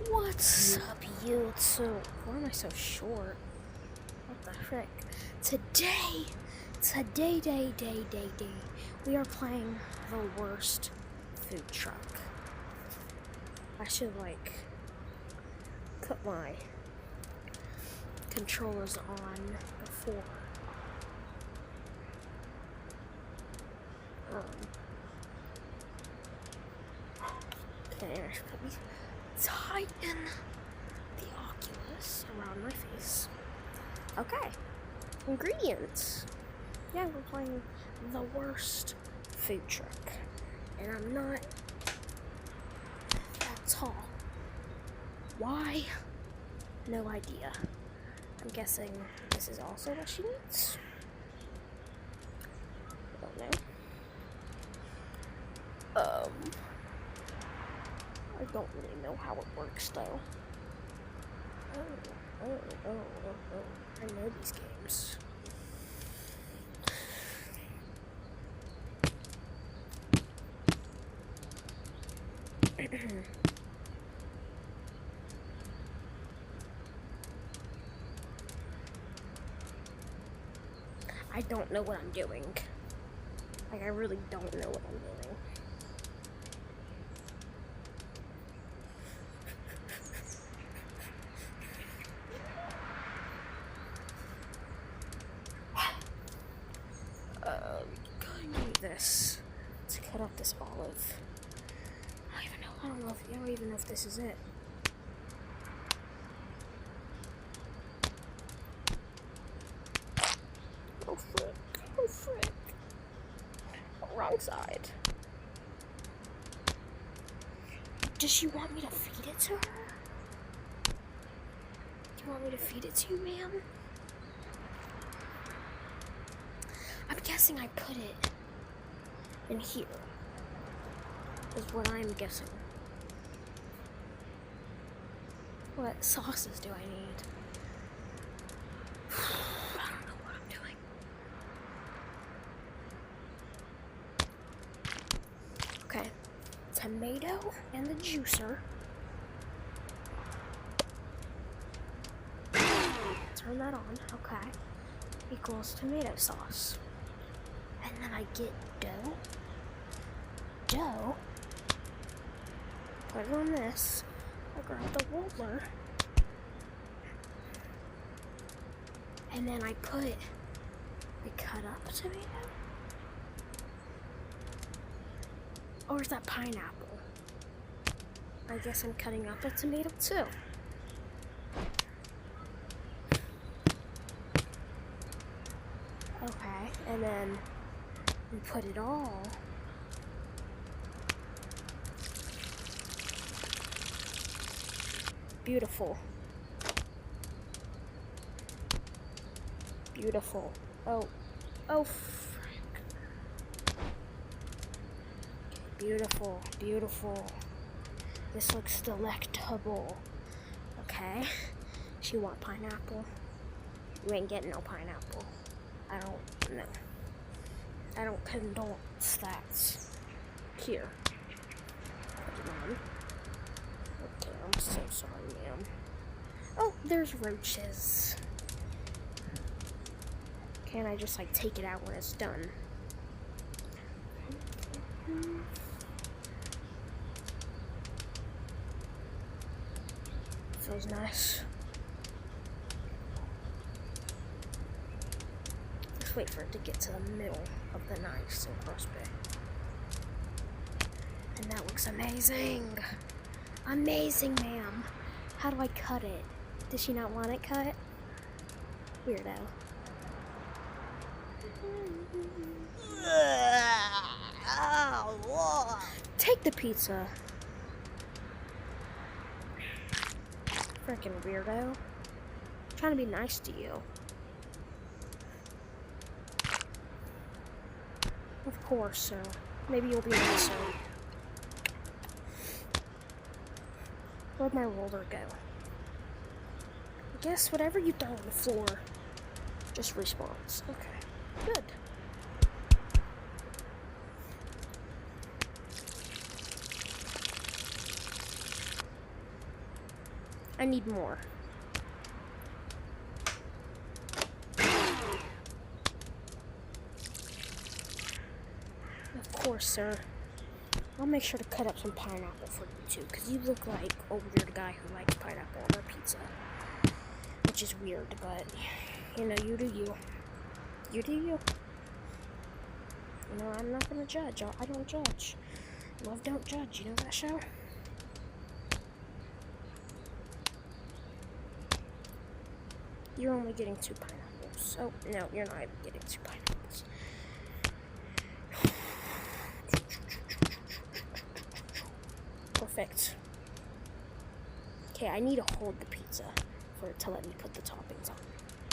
What's up, YouTube? Why am I so short? What the frick? Today, we are playing the worst food truck. I should, put my controllers on before. Okay, I should probably tighten the Oculus around my face. Okay, ingredients. Yeah, we're playing the worst food truck, and I'm not that tall. Why? No idea. I'm guessing this is also what she needs. I don't know. I don't really know how it works though. Oh. I know these games. I don't know what I'm doing. I really don't know what I'm doing. Going to this to cut off this olive. I don't even know if this is it. Oh frick. Wrong side. Does she want me to feed it to her? Do you want me to feed it to you, ma'am? I'm guessing I put it in here, is what I'm guessing. What sauces do I need? I don't know what I'm doing. Okay, tomato and the juicer. Turn that on, okay. Equals tomato sauce. And then I get dough. Put it on this. I grab the roller. And then I cut up a tomato. Or is that pineapple? I guess I'm cutting up a tomato too. Okay, and then we put it all. Beautiful. Oh, frick. Beautiful. This looks delectable. Okay. She want pineapple. You ain't getting no pineapple. I don't know. I don't condone that. Here. Put it on. Okay, I'm so sorry, ma'am. Oh, there's roaches. Can't I just take it out when it's done? Feels nice. Just wait for it to get to the middle of the knife so crispy. And that looks amazing. Amazing, ma'am. How do I cut it? Does she not want it cut? Weirdo. Take the pizza. Freaking weirdo. I'm trying to be nice to you. Of course, so maybe you'll be nicer. Where'd my roller go? I guess whatever you throw on the floor just respawns. Okay, good. I need more. Of course, sir. I'll make sure to cut up some pineapple for you too, because you look like a weird guy who likes pineapple on our pizza. Which is weird, but, you know, you do you. You do you. You know, I'm not gonna judge. I don't judge. Love don't judge. You know that show? You're only getting 2 pineapples. Oh, no, you're not even getting 2 pineapples. Perfect. Okay, I need to hold the pizza for it to let me put the toppings on.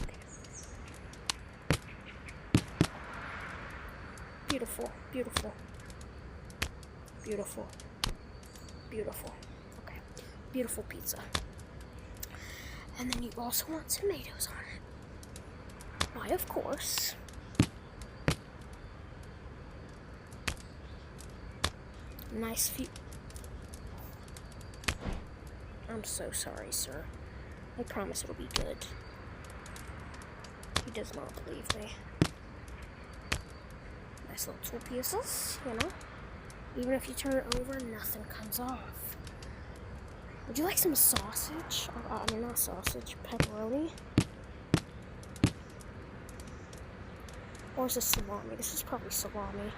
Okay. Beautiful, beautiful. Beautiful. Beautiful. Okay. Beautiful pizza. And then you also want tomatoes on it. Why, of course. Nice few. I'm so sorry, sir. I promise it'll be good. He does not believe me. Nice little 2 pieces, you know? Even if you turn it over, nothing comes off. Would you like some sausage? I mean, not sausage, pepperoni? Or is this salami? This is probably salami.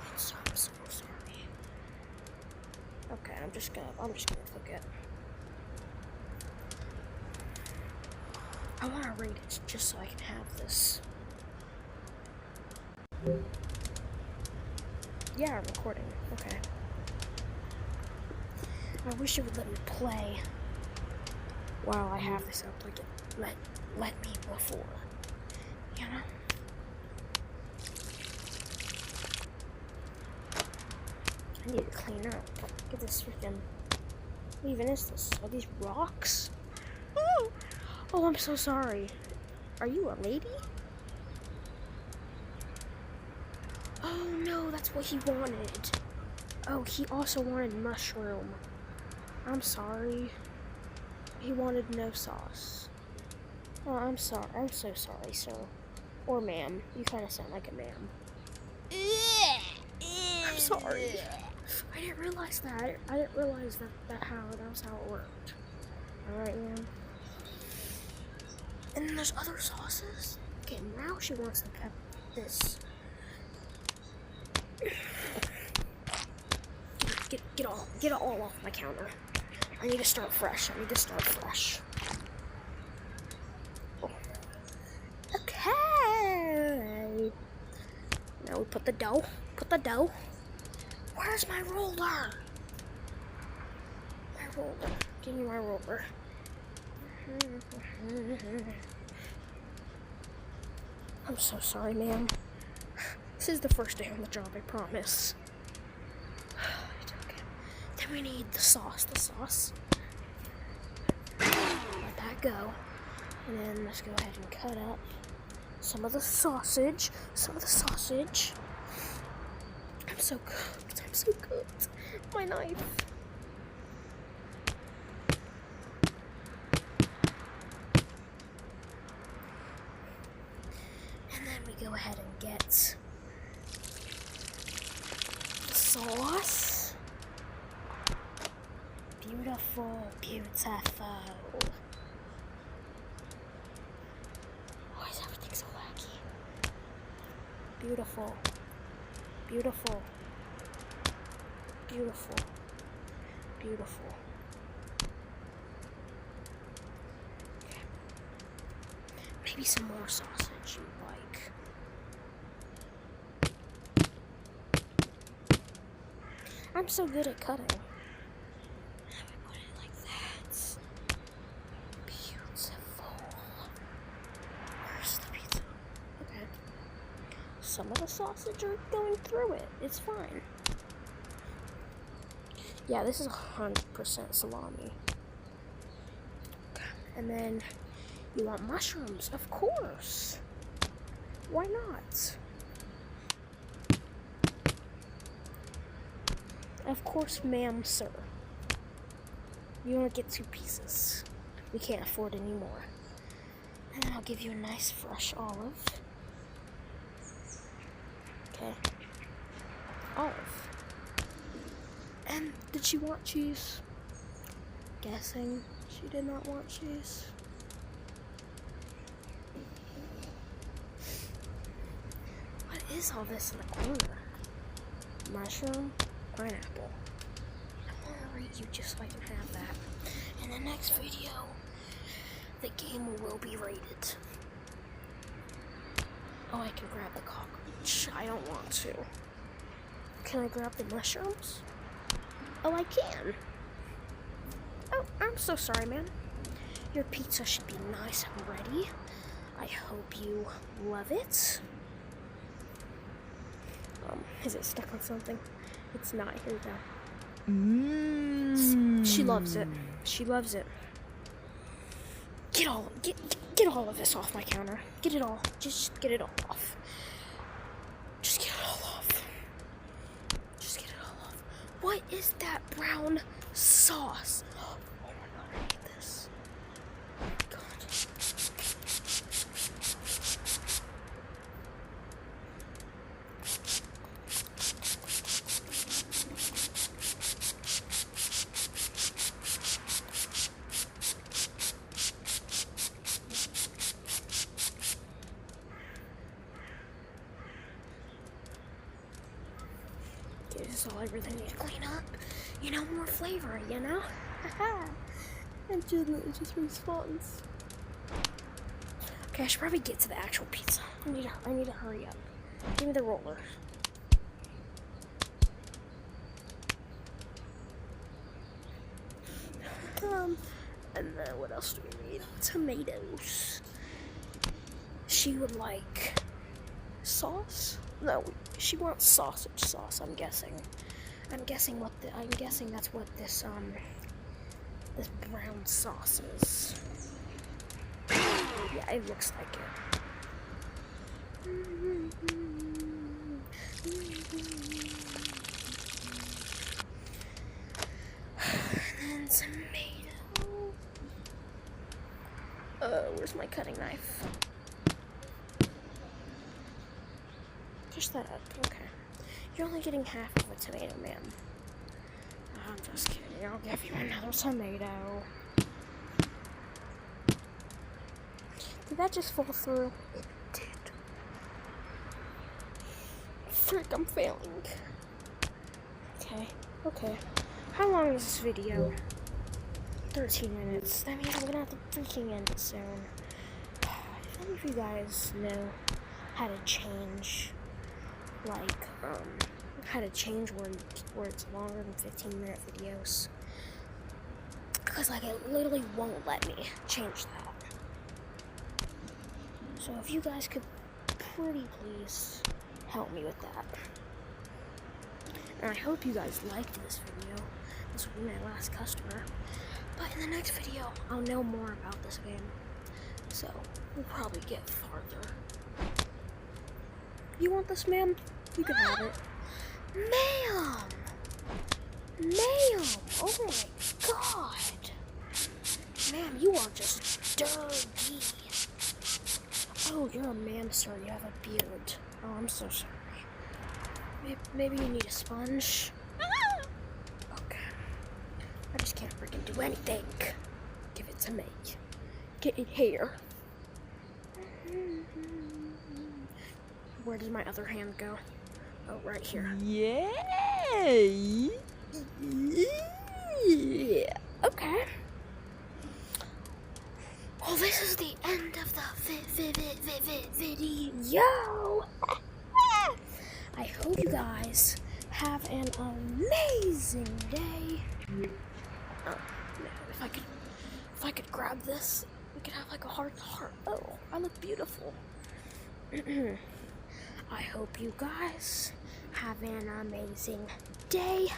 I'm so sorry. Okay, I'm just gonna cook it. I wanna rate it just so I can have this. Yeah, I'm recording. Okay. I wish it would let me play while I have this up, like it let me before. You know? I need to clean up. Look at this freaking. What even is this? Are these rocks? Oh, I'm so sorry. Are you a lady? Oh no, that's what he wanted. Oh, he also wanted mushroom. I'm sorry. He wanted no sauce. Oh, I'm sorry. I'm so sorry, sir. Or ma'am. You kind of sound like a ma'am. I'm sorry. I didn't realize that. I didn't realize that was how it worked. Alright, ma'am. And then there's other sauces. Okay, now she wants to pep this. Get it all off my counter. I need to start fresh. Okay. Now we put the dough. Where's my roller? Give me my roller. I'm so sorry, ma'am. This is the first day on the job, I promise. Then we need the sauce. Let that go. And then let's go ahead and cut up some of the sausage. I'm so good. My knife. And then we go ahead and get the sauce. Beautiful. Why is everything so wacky? Beautiful. Okay. Maybe some more sausage you like. I'm so good at cutting. And we put it like that. Beautiful. Where's the pizza? Okay. Some of the sausage are going through it. It's fine. Yeah, this is 100% salami. And then you want mushrooms, of course. Why not? Of course, ma'am, sir. You only get 2 pieces. We can't afford any more. And then I'll give you a nice fresh olive. Okay. Olive. And did she want cheese? Guessing she did not want cheese. What is all this in the corner? Mushroom, pineapple. I'm gonna rate you just so I can have that. In the next video, the game will be rated. Oh, I can grab the cockroach. I don't want to. Can I grab the mushrooms? Oh, I can. Oh, I'm so sorry, man. Your pizza should be nice and ready. I hope you love it. Is it stuck on something? It's not. Here we go. She loves it. She loves it. Get all of this off my counter. Get it all. Just get it all off. Just get it all off. Just get it all off. What is that brown sauce? Oh my god, I hate this. Oh my god. This is all I really need to clean up. You know, more flavor, you know? And it just responds. Okay, I should probably get to the actual pizza. I need to hurry up. Give me the roller. And then what else do we need? Tomatoes. She would like sauce? No, she wants sausage sauce, I'm guessing. I'm guessing that's what this this brown sauce is. Yeah, it looks like it. And tomato. Where's my cutting knife? Just that. Okay. You're only getting half of a tomato, ma'am. I'm just kidding. I'll give you another tomato. Did that just fall through? It did. Frick, I'm failing. Okay. How long is this video? 13 minutes. That means I'm gonna have to freaking end it soon. If any of you guys know how to change, how to change where it's longer than 15-minute videos, because it literally won't let me change that. So if you guys could pretty please help me with that. And I hope you guys liked this video. This will be my last customer. But in the next video, I'll know more about this game. So we'll probably get farther. You want this, ma'am? You can have it. Ma'am! Oh my god! Ma'am, you are just dirty. Oh, you're a man, sir. You have a beard. Oh, I'm so sorry. Maybe you need a sponge? Okay. I just can't freaking do anything. Give it to me. Get it here. Where does my other hand go? Oh, right here. Yay! Yeah. Okay. Well, this is the end of the video. I hope you guys have an amazing day. Oh, man, if I could grab this, we could have like a heart to heart. Oh, I look beautiful. I hope you guys have an amazing day.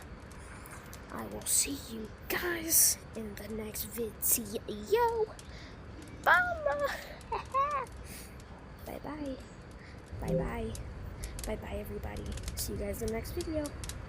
I will see you guys in the next video. Bye. Bye-bye. Bye-bye. Bye-bye, everybody. See you guys in the next video.